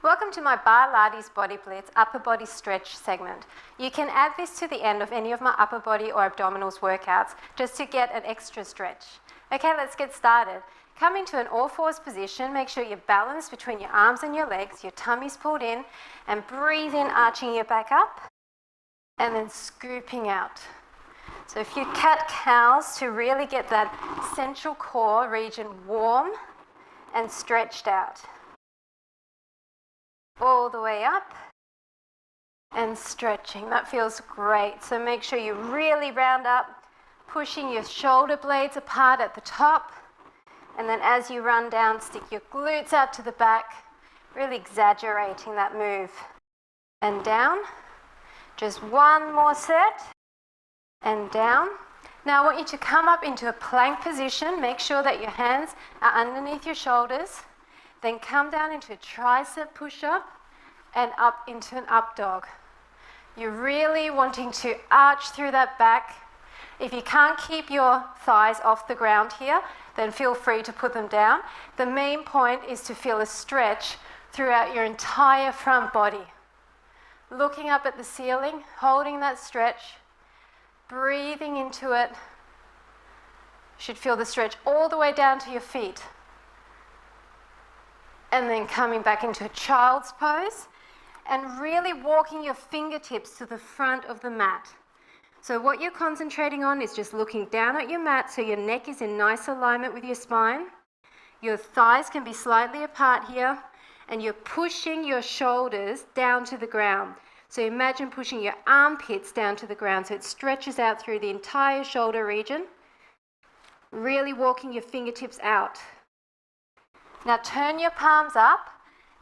Welcome to my Barlates Body Blitz upper body stretch segment. You can add this to the end of any of my upper body or abdominals workouts just to get an extra stretch. Okay, let's get started. Come into an all fours position. Make sure you're balanced between your arms and your legs, your tummy's pulled in, and breathe in, arching your back up, and then scooping out. So if you cat-cows to really get that central core region warm and stretched out. All the way up and stretching. That feels great. So make sure you really round up, pushing your shoulder blades apart at the top. And then as you run down, stick your glutes out to the back, really exaggerating that move. And down. Just one more set. And down. Now I want you to come up into a plank position. Make sure that your hands are underneath your shoulders. Then come down into a tricep push-up and up into an up dog. You're really wanting to arch through that back. If you can't keep your thighs off the ground here, then feel free to put them down. The main point is to feel a stretch throughout your entire front body. Looking up at the ceiling, holding that stretch, breathing into it. You should feel the stretch all the way down to your feet. And then coming back into a child's pose and really walking your fingertips to the front of the mat. So what you're concentrating on is just looking down at your mat so your neck is in nice alignment with your spine. Your thighs can be slightly apart here and you're pushing your shoulders down to the ground. So imagine pushing your armpits down to the ground so it stretches out through the entire shoulder region. Really walking your fingertips out. Now turn your palms up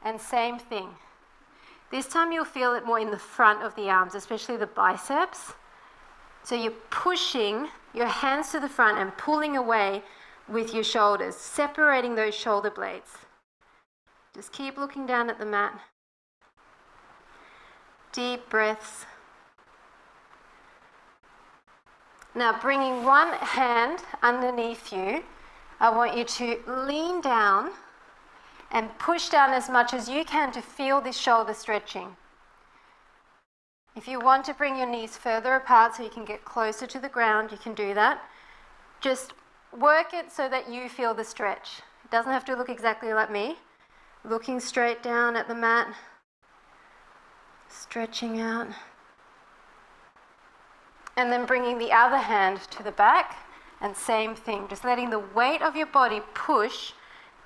and same thing. This time you'll feel it more in the front of the arms, especially the biceps. So you're pushing your hands to the front and pulling away with your shoulders, separating those shoulder blades. Just keep looking down at the mat. Deep breaths. Now bringing one hand underneath you, I want you to lean down and push down as much as you can to feel this shoulder stretching. If you want to bring your knees further apart so you can get closer to the ground, you can do that. Just work it so that you feel the stretch. It doesn't have to look exactly like me. Looking straight down at the mat, stretching out. And then bringing the other hand to the back, and same thing, just letting the weight of your body push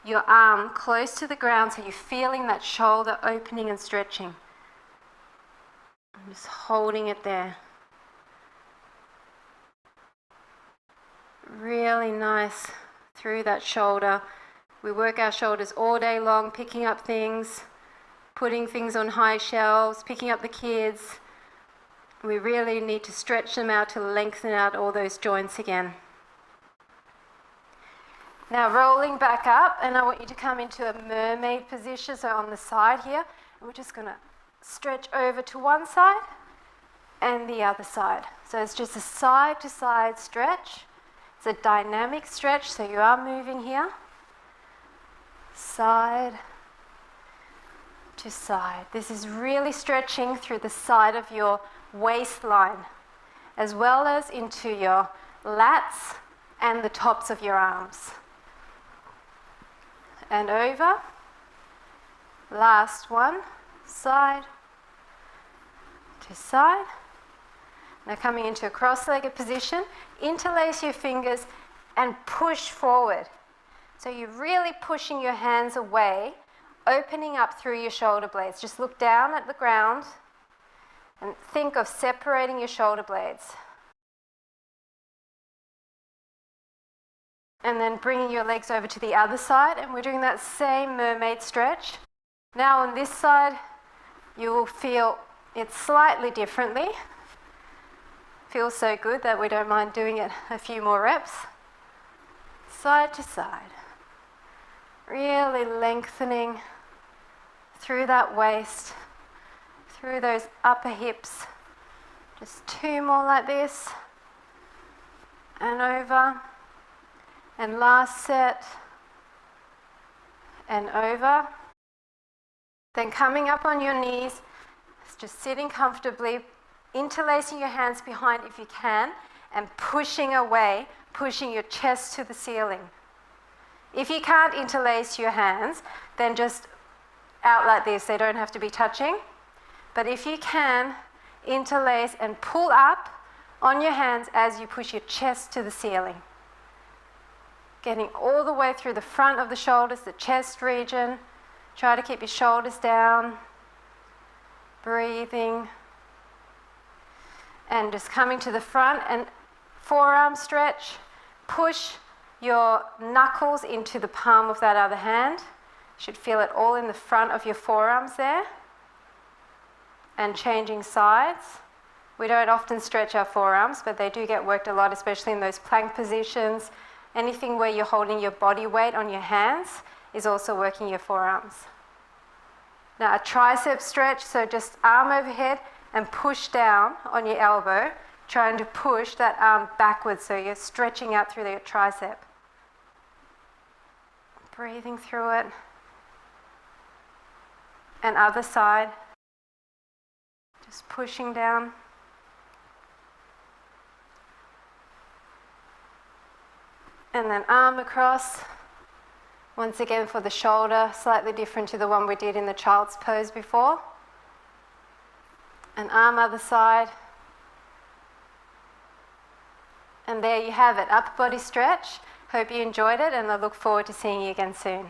your arm close to the ground so you're feeling that shoulder opening and stretching. I'm just holding it there. Really nice through that shoulder. We work our shoulders all day long, picking up things, putting things on high shelves, picking up the kids. We really need to stretch them out to lengthen out all those joints again. Now rolling back up, and I want you to come into a mermaid position, so on the side here. And we're just going to stretch over to one side and the other side. So it's just a side to side stretch. It's a dynamic stretch, so you are moving here. Side to side. This is really stretching through the side of your waistline, as well as into your lats and the tops of your arms. And over. Last one. Side to side. Now coming into a cross-legged position, interlace your fingers and push forward. So you're really pushing your hands away, opening up through your shoulder blades. Just look down at the ground and think of separating your shoulder blades. And then bringing your legs over to the other side, and we're doing that same mermaid stretch. Now on this side, you will feel it slightly differently. Feels so good that we don't mind doing it a few more reps. Side to side. Really lengthening through that waist, through those upper hips. Just two more like this. And over. And last set, and over. Then coming up on your knees, just sitting comfortably, interlacing your hands behind if you can, and pushing away, pushing your chest to the ceiling. If you can't interlace your hands, then just out like this. They don't have to be touching. But if you can, interlace and pull up on your hands as you push your chest to the ceiling. Getting all the way through the front of the shoulders, the chest region. Try to keep your shoulders down. Breathing. And just coming to the front and forearm stretch. Push your knuckles into the palm of that other hand. You should feel it all in the front of your forearms there. And changing sides. We don't often stretch our forearms, but they do get worked a lot, especially in those plank positions. Anything where you're holding your body weight on your hands is also working your forearms. Now a tricep stretch, so just arm overhead and push down on your elbow, trying to push that arm backwards so you're stretching out through your tricep. Breathing through it. And other side. Just pushing down. And then arm across. Once again for the shoulder, slightly different to the one we did in the child's pose before. And arm other side. And there you have it, upper body stretch. Hope you enjoyed it, and I look forward to seeing you again soon.